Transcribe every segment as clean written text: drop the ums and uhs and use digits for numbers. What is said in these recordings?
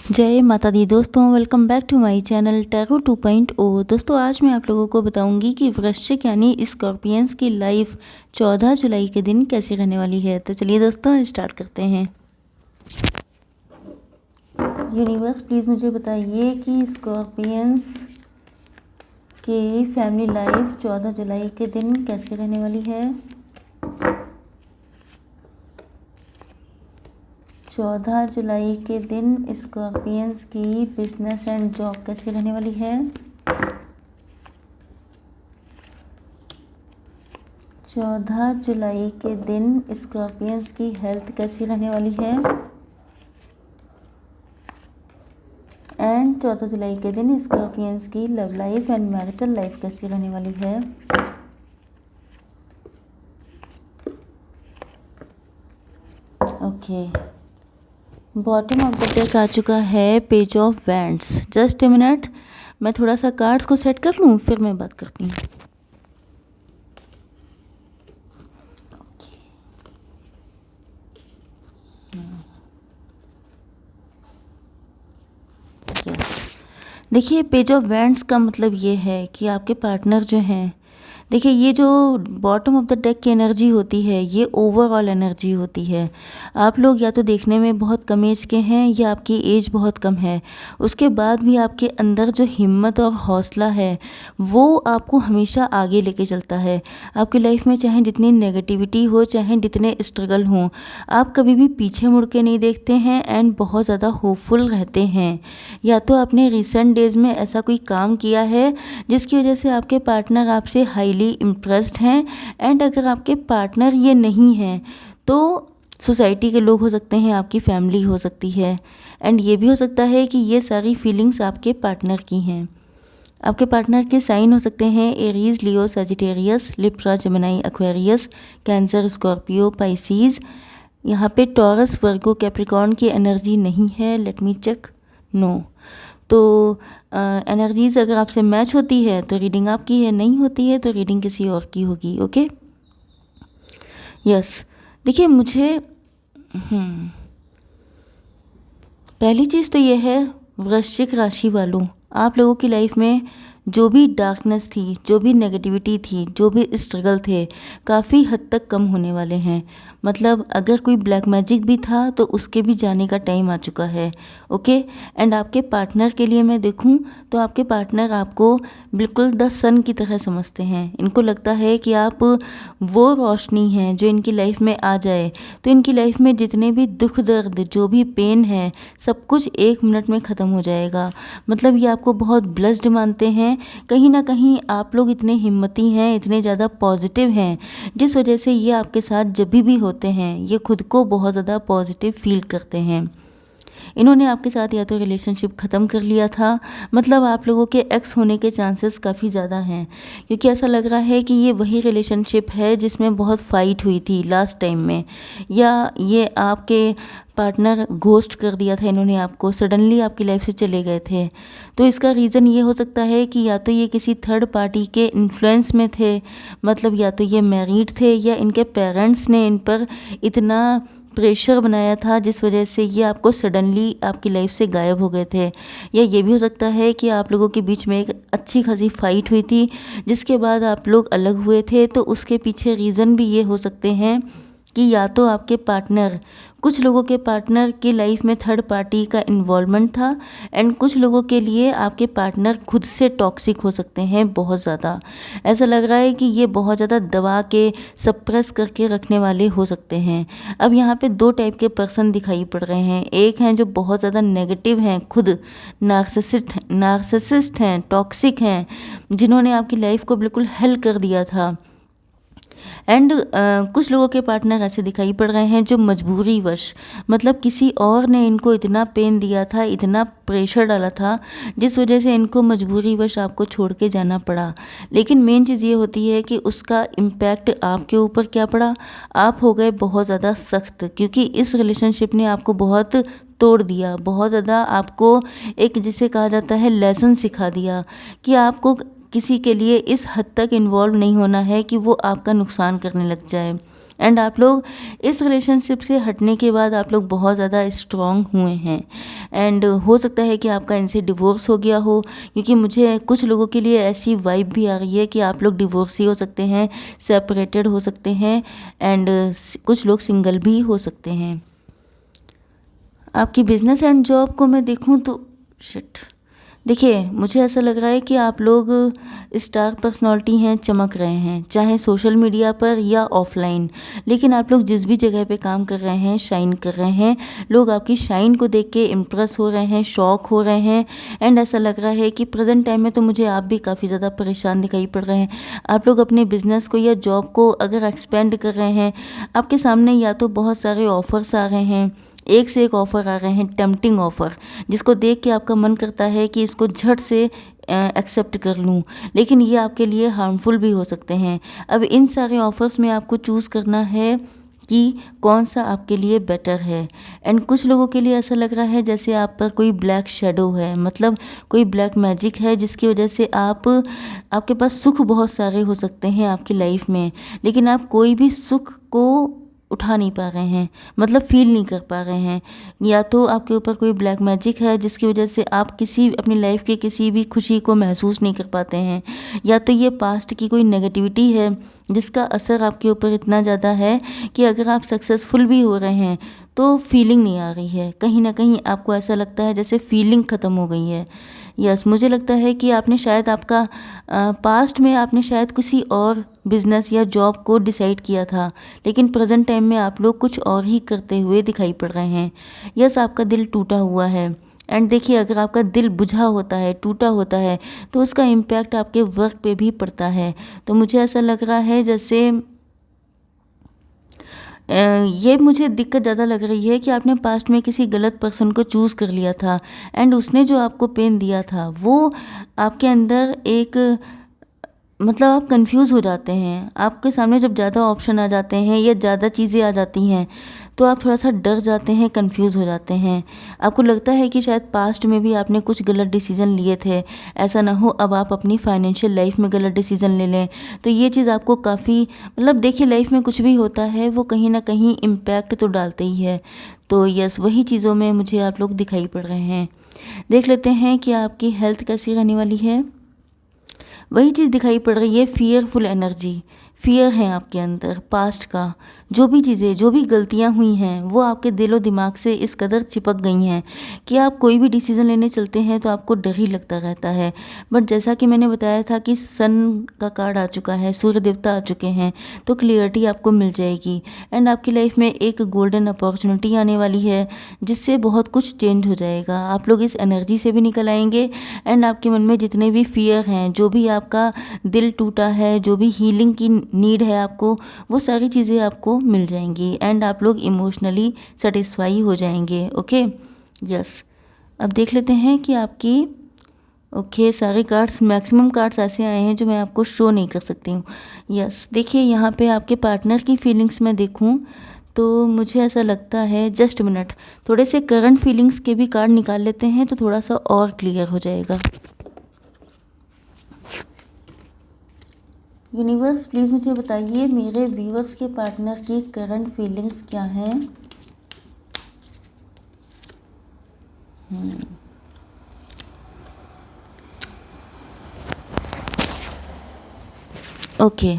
जय माता दी दोस्तों, welcome back to my channel tarot 2.0। दोस्तों आज मैं आप लोगों को बताऊंगी कि वृश्चिक यानी स्कॉर्पियंस की लाइफ 14 जुलाई के दिन कैसी रहने वाली है। तो चलिए दोस्तों स्टार्ट करते हैं। यूनिवर्स प्लीज़ मुझे बताइए कि स्कॉर्पियंस की फैमिली लाइफ 14 जुलाई के दिन कैसी रहने वाली है। 14 जुलाई के दिन स्कॉर्पियंस की बिजनेस एंड जॉब कैसी रहने वाली है। 14 जुलाई के दिन स्कॉर्पियंस की हेल्थ कैसी रहने वाली है। एंड 14 जुलाई के दिन स्कॉर्पियंस की love life and marital life कैसी रहने वाली है। Okay, bottom of the deck आ चुका है Page of Wands. Just a minute, मैं थोड़ा सा कार्ड्स को सेट कर लूँ फिर मैं बात करती हूँ। देखिए, पेज ऑफ वैंड्स का मतलब ये है कि आपके पार्टनर जो हैं, देखिए ये जो बॉटम ऑफ द डेक की एनर्जी होती है ये ओवरऑल एनर्जी होती है। आप लोग या तो देखने में बहुत कम एज के हैं या आपकी एज बहुत कम है, उसके बाद भी आपके अंदर जो हिम्मत और हौसला है वो आपको हमेशा आगे लेके चलता है। आपकी लाइफ में चाहे जितनी नेगेटिविटी हो, चाहे जितने स्ट्रगल हों, आप कभी भी पीछे मुड़ के नहीं देखते हैं एंड बहुत ज़्यादा होपफुल रहते हैं। या तो आपने रिसेंट डेज में ऐसा कोई काम किया है जिसकी वजह से आपके पार्टनर आपसे हाईली इम्प्रेस्ड हैं। एंड अगर आपके पार्टनर ये नहीं हैं तो सोसाइटी के लोग हो सकते हैं, आपकी फैमिली हो सकती है। एंड ये भी हो सकता है कि ये सारी फीलिंग्स आपके पार्टनर की हैं। आपके पार्टनर के साइन हो सकते हैं Aries, Leo, Sagittarius, Libra, Gemini, Aquarius, Cancer, Scorpio, Pisces. यहाँ पे टॉरस, वर्गो, कैप्रिकॉर्न की एनर्जी नहीं है। Let me check. नो। तो एनर्जीज अगर आपसे मैच होती है तो रीडिंग आपकी है, नहीं होती है तो रीडिंग किसी और की होगी। Okay, yes. देखिए मुझे पहली चीज़ तो ये है, वृश्चिक राशि वालों, आप लोगों की लाइफ में जो भी डार्कनेस थी, जो भी नेगेटिविटी थी, जो भी स्ट्रगल थे, काफ़ी हद तक कम होने वाले हैं। मतलब अगर कोई ब्लैक मैजिक भी था तो उसके भी जाने का टाइम आ चुका है। ओके। एंड आपके पार्टनर के लिए मैं देखूं तो आपके पार्टनर आपको बिल्कुल द सन की तरह समझते हैं। इनको लगता है कि आप वो रोशनी हैं जो इनकी लाइफ में आ जाए तो इनकी लाइफ में जितने भी दुख दर्द, जो भी पेन है, सब कुछ 1 मिनट में ख़त्म हो जाएगा। मतलब ये आपको बहुत ब्लेस्ड मानते हैं। कहीं ना कहीं आप लोग इतने हिम्मती हैं, इतने ज़्यादा पॉजिटिव हैं, जिस वजह से ये आपके साथ जब भी होते हैं ये खुद को बहुत ज़्यादा पॉजिटिव फील करते हैं। इन्होंने आपके साथ या तो रिलेशनशिप ख़त्म कर लिया था, मतलब आप लोगों के एक्स होने के चांसेस काफ़ी ज़्यादा हैं, क्योंकि ऐसा लग रहा है कि ये वही रिलेशनशिप है जिसमें बहुत फाइट हुई थी लास्ट टाइम में, या ये आपके पार्टनर घोस्ट कर दिया था इन्होंने आपको, सडनली आपकी लाइफ से चले गए थे। तो इसका रीज़न ये हो सकता है कि या तो ये किसी थर्ड पार्टी के इन्फ्लुएंस में थे, मतलब या तो ये मैरिड थे या इनके पेरेंट्स ने इन पर इतना प्रेशर बनाया था जिस वजह से ये आपको सडनली आपकी लाइफ से गायब हो गए थे। या ये भी हो सकता है कि आप लोगों के बीच में एक अच्छी खासी फाइट हुई थी जिसके बाद आप लोग अलग हुए थे। तो उसके पीछे रीज़न भी ये हो सकते हैं कि या तो आपके पार्टनर, कुछ लोगों के पार्टनर की लाइफ में थर्ड पार्टी का इन्वॉल्वमेंट था, एंड कुछ लोगों के लिए आपके पार्टनर खुद से टॉक्सिक हो सकते हैं बहुत ज़्यादा। ऐसा लग रहा है कि ये बहुत ज़्यादा दबा के सप्रेस करके रखने वाले हो सकते हैं। अब यहाँ पे 2 टाइप के पर्सन दिखाई पड़ रहे हैं। एक हैं जो बहुत ज़्यादा नेगेटिव हैं, खुद नार्सिसिस्ट हैं, टॉक्सिक हैं, जिन्होंने आपकी लाइफ को बिल्कुल हेल कर दिया था। एंड कुछ लोगों के पार्टनर ऐसे दिखाई पड़ रहे हैं जो मजबूरी वश, मतलब किसी और ने इनको इतना पेन दिया था, इतना प्रेशर डाला था, जिस वजह से इनको मजबूरी वश आपको छोड़ के जाना पड़ा। लेकिन मेन चीज़ ये होती है कि उसका इम्पैक्ट आपके ऊपर क्या पड़ा, आप हो गए बहुत ज़्यादा सख्त, क्योंकि इस रिलेशनशिप ने आपको बहुत तोड़ दिया, बहुत ज़्यादा आपको एक जिसे कहा जाता है लेसन सिखा दिया कि आपको किसी के लिए इस हद तक इन्वॉल्व नहीं होना है कि वो आपका नुकसान करने लग जाए। एंड आप लोग इस रिलेशनशिप से हटने के बाद आप लोग बहुत ज़्यादा स्ट्रॉन्ग हुए हैं। एंड हो सकता है कि आपका इनसे डिवोर्स हो गया हो, क्योंकि मुझे कुछ लोगों के लिए ऐसी वाइब भी आ रही है कि आप लोग डिवोर्सी हो सकते हैं, सेपरेटेड हो सकते हैं, एंड कुछ लोग सिंगल भी हो सकते हैं। आपकी बिजनेस एंड जॉब को मैं देखूं तो शिट, देखिए मुझे ऐसा लग रहा है कि आप लोग स्टार पर्सनालिटी हैं, चमक रहे हैं, चाहे सोशल मीडिया पर या ऑफलाइन। लेकिन आप लोग जिस भी जगह पे काम कर रहे हैं, शाइन कर रहे हैं, लोग आपकी शाइन को देख के इम्प्रेस हो रहे हैं, शॉक हो रहे हैं। एंड ऐसा लग रहा है कि प्रेजेंट टाइम में तो मुझे आप भी काफ़ी ज़्यादा परेशान दिखाई पड़ रहे हैं। आप लोग अपने बिजनेस को या जॉब को अगर एक्सपेंड कर रहे हैं, आपके सामने या तो बहुत सारे ऑफर्स आ रहे हैं, एक से एक ऑफ़र आ रहे हैं, टेम्पटिंग ऑफ़र, जिसको देख के आपका मन करता है कि इसको झट से एक्सेप्ट कर लूं, लेकिन ये आपके लिए हार्मफुल भी हो सकते हैं। अब इन सारे ऑफ़र्स में आपको चूज़ करना है कि कौन सा आपके लिए बेटर है। एंड कुछ लोगों के लिए ऐसा लग रहा है जैसे आप पर कोई ब्लैक शेडो है, मतलब कोई ब्लैक मैजिक है, जिसकी वजह से आपके पास सुख बहुत सारे हो सकते हैं आपकी लाइफ में, लेकिन आप कोई भी सुख को उठा नहीं पा रहे हैं, मतलब फील नहीं कर पा रहे हैं। या तो आपके ऊपर कोई ब्लैक मैजिक है जिसकी वजह से आप अपनी लाइफ के किसी भी खुशी को महसूस नहीं कर पाते हैं, या तो ये पास्ट की कोई नेगेटिविटी है जिसका असर आपके ऊपर इतना ज़्यादा है कि अगर आप सक्सेसफुल भी हो रहे हैं तो फीलिंग नहीं आ रही है, कहीं ना कहीं आपको ऐसा लगता है जैसे फीलिंग ख़त्म हो गई है। यस, मुझे लगता है कि आपने शायद पास्ट में आपने शायद किसी और बिजनेस या जॉब को डिसाइड किया था, लेकिन प्रेजेंट टाइम में आप लोग कुछ और ही करते हुए दिखाई पड़ रहे हैं। यस, आपका दिल टूटा हुआ है। एंड देखिए, अगर आपका दिल बुझा होता है, टूटा होता है, तो उसका इम्पैक्ट आपके वर्क पे भी पड़ता है। तो मुझे ऐसा लग रहा है जैसे ये मुझे दिक्कत ज़्यादा लग रही है कि आपने पास्ट में किसी गलत पर्सन को चूज़ कर लिया था, एंड उसने जो आपको पेन दिया था वो आपके अंदर एक, मतलब आप कंफ्यूज हो जाते हैं। आपके सामने जब ज़्यादा ऑप्शन आ जाते हैं या ज़्यादा चीज़ें आ जाती हैं तो आप थोड़ा सा डर जाते हैं, कंफ्यूज हो जाते हैं। आपको लगता है कि शायद पास्ट में भी आपने कुछ गलत डिसीज़न लिए थे, ऐसा ना हो अब आप अपनी फाइनेंशियल लाइफ में गलत डिसीज़न ले लें। तो ये चीज़ आपको काफ़ी, मतलब देखिए लाइफ में कुछ भी होता है वो कहीं ना कहीं इम्पैक्ट तो डालते ही है। तो यस, वही चीज़ों में मुझे आप लोग दिखाई पड़ रहे हैं। देख लेते हैं कि आपकी हेल्थ कैसी रहने वाली है। वही चीज़ दिखाई पड़ रही है, फियरफुल एनर्जी, फियर है आपके अंदर पास्ट का। जो भी चीज़ें, जो भी गलतियां हुई हैं वो आपके दिलो दिमाग से इस कदर चिपक गई हैं कि आप कोई भी डिसीज़न लेने चलते हैं तो आपको डर ही लगता रहता है। बट जैसा कि मैंने बताया था कि सन का कार्ड आ चुका है, सूर्य देवता आ चुके हैं, तो क्लियरिटी आपको मिल जाएगी। एंड आपकी लाइफ में एक गोल्डन अपॉर्चुनिटी आने वाली है जिससे बहुत कुछ चेंज हो जाएगा। आप लोग इस एनर्जी से भी निकल आएंगे, एंड आपके मन में जितने भी फियर हैं, जो भी आपका दिल टूटा है, जो भी हीलिंग की नीड है आपको, वो सारी चीज़ें आपको मिल जाएंगी, एंड आप लोग इमोशनली सेटिस्फाई हो जाएंगे। Okay, yes. अब देख लेते हैं कि आपकी, ओके, सारे कार्ड्स, मैक्सिमम कार्ड्स ऐसे आए हैं जो मैं आपको शो नहीं कर सकती हूँ। यस, देखिए यहाँ पे आपके पार्टनर की फीलिंग्स में देखूँ तो मुझे ऐसा लगता है, जस्ट मिनट, थोड़े से करंट फीलिंग्स के भी कार्ड निकाल लेते हैं तो थोड़ा सा और क्लियर हो जाएगा। यूनिवर्स प्लीज़ मुझे बताइए मेरे व्यूअर्स के पार्टनर की करंट फीलिंग्स क्या हैं। ओके,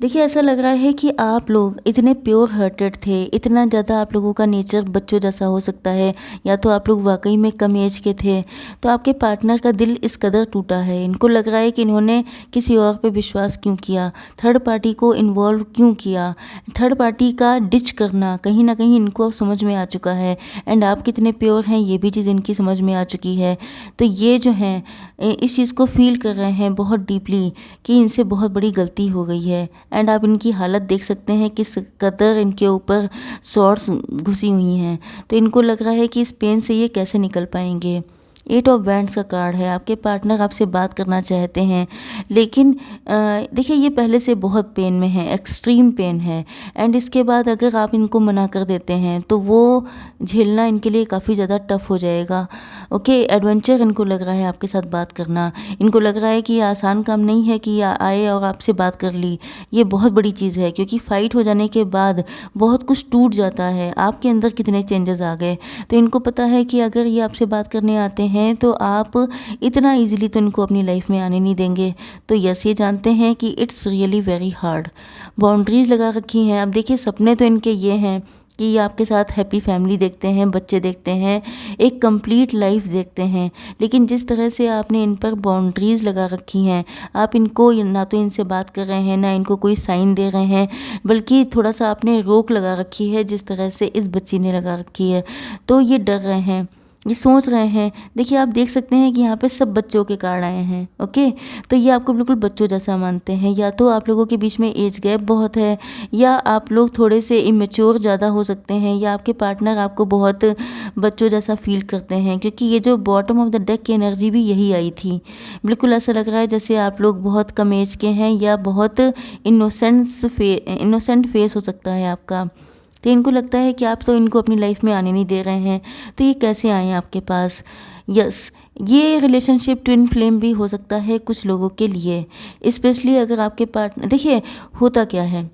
देखिए ऐसा लग रहा है कि आप लोग इतने प्योर हार्टेड थे, इतना ज़्यादा आप लोगों का नेचर बच्चों जैसा हो सकता है, या तो आप लोग वाकई में कम एज के थे। तो आपके पार्टनर का दिल इस कदर टूटा है, इनको लग रहा है कि इन्होंने किसी और पे विश्वास क्यों किया, थर्ड पार्टी को इन्वॉल्व क्यों किया। थर्ड पार्टी का डिच करना कहीं ना कहीं इनको अब समझ में आ चुका है, एंड आप कितने प्योर हैं ये भी चीज़ इनकी समझ में आ चुकी है। तो ये जो हैं इस चीज़ को फील कर रहे हैं बहुत डीपली कि इनसे बहुत बड़ी गलती हो गई है। एंड आप इनकी हालत देख सकते हैं किस कदर इनके ऊपर सॉर्ड्स घुसी हुई हैं। तो इनको लग रहा है कि इस पेन से ये कैसे निकल पाएंगे। 8 ऑफ वैंड्स का कार्ड है। आपके पार्टनर आपसे बात करना चाहते हैं, लेकिन देखिए ये पहले से बहुत पेन में है, एक्सट्रीम पेन है, एंड इसके बाद अगर आप इनको मना कर देते हैं तो वो झेलना इनके लिए काफ़ी ज़्यादा टफ हो जाएगा। ओके, एडवेंचर इनको लग रहा है आपके साथ बात करना। इनको लग रहा है कि ये आसान काम नहीं है कि आए और आपसे बात कर ली। ये बहुत बड़ी चीज़ है, क्योंकि फ़ाइट हो जाने के बाद बहुत कुछ टूट जाता है। आपके अंदर कितने चेंजेस आ गए, तो इनको पता है कि अगर ये आपसे बात करने आते हैं तो आप इतना ईजिली तो इनको अपनी लाइफ में आने नहीं देंगे। तो यस, ये जानते हैं कि it's really very hard. Boundaries लगा रखी हैं। अब देखिए सपने तो इनके ये हैं कि ये आपके साथ हैप्पी फैमिली देखते हैं, बच्चे देखते हैं, एक कंप्लीट लाइफ देखते हैं। लेकिन जिस तरह से आपने इन पर बाउंड्रीज़ लगा रखी हैं, आप इनको ना तो इनसे बात कर रहे हैं, ना इनको कोई साइन दे रहे हैं, बल्कि थोड़ा सा आपने रोक लगा रखी है, जिस तरह से इस बच्ची ने लगा रखी है। तो ये डर रहे हैं, ये सोच रहे हैं। देखिए आप देख सकते हैं कि यहाँ पे सब बच्चों के कार्ड आए हैं। ओके, तो ये आपको बिल्कुल बच्चों जैसा मानते हैं। या तो आप लोगों के बीच में एज गैप बहुत है, या आप लोग थोड़े से इमेच्योर ज़्यादा हो सकते हैं, या आपके पार्टनर आपको बहुत बच्चों जैसा फील करते हैं, क्योंकि ये जो बॉटम ऑफ द डेक की एनर्जी भी यही आई थी। बिल्कुल ऐसा लग रहा है जैसे आप लोग बहुत कम एज के हैं, या बहुत इनोसेंट फेस हो सकता है आपका। तो इनको लगता है कि आप तो इनको अपनी लाइफ में आने नहीं दे रहे हैं, तो ये कैसे आए आपके पास। यस, ये रिलेशनशिप ट्विन फ्लेम भी हो सकता है कुछ लोगों के लिए, स्पेशली अगर आपके पार्टनर, देखिए होता क्या है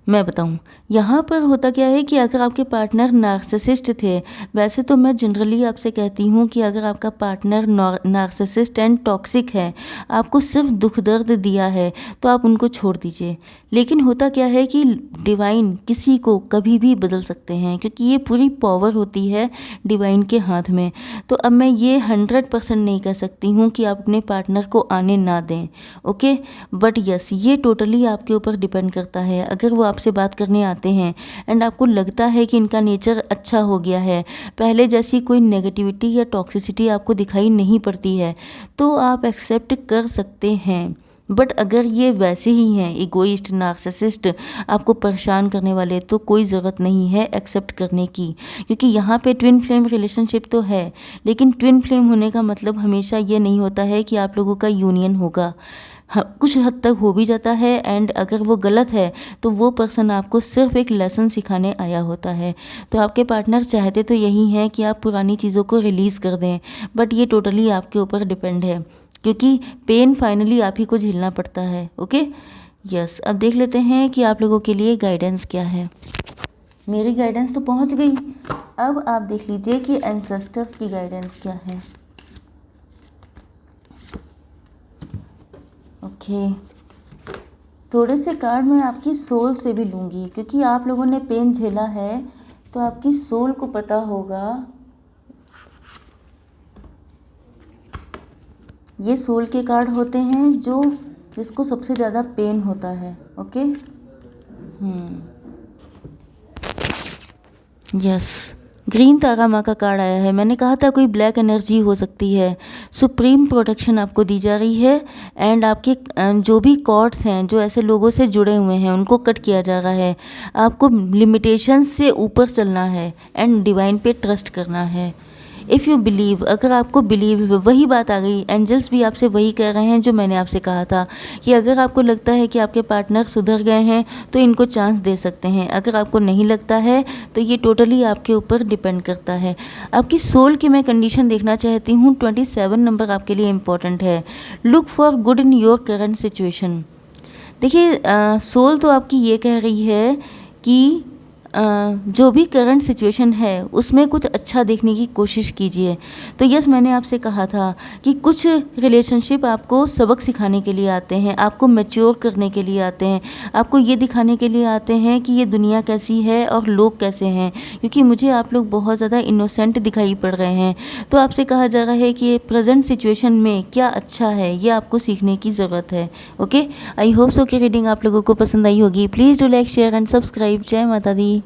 मैं बताऊं, यहाँ पर होता क्या है कि अगर आपके पार्टनर नार्सिसिस्ट थे, वैसे तो मैं जनरली आपसे कहती हूँ कि अगर आपका पार्टनर नार्सिसिस्ट एंड टॉक्सिक है, आपको सिर्फ दुख दर्द दिया है, तो आप उनको छोड़ दीजिए। लेकिन होता क्या है कि डिवाइन किसी को कभी भी बदल सकते हैं, क्योंकि ये पूरी पावर होती है डिवाइन के हाथ में। तो अब मैं ये 100% नहीं कह सकती हूँ कि आप अपने पार्टनर को आने ना दें। ओके, बट यस, ये टोटली आपके ऊपर डिपेंड करता है। अगर वो आपसे बात करने आते हैं एंड आपको लगता है कि इनका नेचर अच्छा हो गया है, पहले जैसी कोई नेगेटिविटी या टॉक्सिसिटी आपको दिखाई नहीं पड़ती है, तो आप एक्सेप्ट कर सकते हैं। बट अगर ये वैसे ही हैं, इगोइस्ट, नार्सिसिस्ट, आपको परेशान करने वाले, तो कोई ज़रूरत नहीं है एक्सेप्ट करने की, क्योंकि यहाँ पे ट्विन फ्लेम रिलेशनशिप तो है, लेकिन ट्विन फ्लेम होने का मतलब हमेशा ये नहीं होता है कि आप लोगों का यूनियन होगा। कुछ हद तक हो भी जाता है, एंड अगर वो गलत है तो वो पर्सन आपको सिर्फ एक लेसन सिखाने आया होता है। तो आपके पार्टनर चाहते तो यही हैं कि आप पुरानी चीज़ों को रिलीज़ कर दें, बट ये टोटली आपके ऊपर डिपेंड है, क्योंकि पेन फाइनली आप ही को झेलना पड़ता है। ओके, यस, अब देख लेते हैं कि आप लोगों के लिए गाइडेंस क्या है। मेरी गाइडेंस तो पहुंच गई, अब आप देख लीजिए कि एंसेस्टर्स की गाइडेंस क्या है। ओके, थोड़े से कार्ड मैं आपकी सोल से भी लूँगी, क्योंकि आप लोगों ने पेन झेला है, तो आपकी सोल को पता होगा। ये सोल के कार्ड होते हैं जो जिसको सबसे ज़्यादा पेन होता है। ओके, यस, ग्रीन तारा माँ का कार्ड आया है। मैंने कहा था कोई ब्लैक एनर्जी हो सकती है। सुप्रीम प्रोटेक्शन आपको दी जा रही है, एंड आपके जो भी कॉर्ड्स हैं, जो ऐसे लोगों से जुड़े हुए हैं, उनको कट किया जा रहा है। आपको लिमिटेशंस से ऊपर चलना है एंड डिवाइन पे ट्रस्ट करना है। इफ़ यू बिलीव, अगर आपको बिलीव, वही बात आ गई, एंजल्स भी आपसे वही कह रहे हैं जो मैंने आपसे कहा था कि अगर आपको लगता है कि आपके पार्टनर सुधर गए हैं तो इनको चांस दे सकते हैं। अगर आपको नहीं लगता है तो ये टोटली आपके ऊपर डिपेंड करता है। आपकी सोल की मैं कंडीशन देखना चाहती हूँ। 27 नंबर आपके लिए इम्पॉर्टेंट है। Look for good in your current situation. देखिए सोल तो आपकी ये कह रही है कि जो भी करंट सिचुएशन है उसमें कुछ अच्छा देखने की कोशिश कीजिए। तो यस, मैंने आपसे कहा था कि कुछ रिलेशनशिप आपको सबक सिखाने के लिए आते हैं, आपको मैच्योर करने के लिए आते हैं, आपको ये दिखाने के लिए आते हैं कि ये दुनिया कैसी है और लोग कैसे हैं, क्योंकि मुझे आप लोग बहुत ज़्यादा इनोसेंट दिखाई पड़ रहे हैं। तो आपसे कहा जा रहा है कि प्रेजेंट सिचुएशन में क्या अच्छा है, ये आपको सीखने की ज़रूरत है। ओके, आई होप सो कि रीडिंग आप लोगों को पसंद आई होगी। Please do like, share and subscribe. जय माता दी।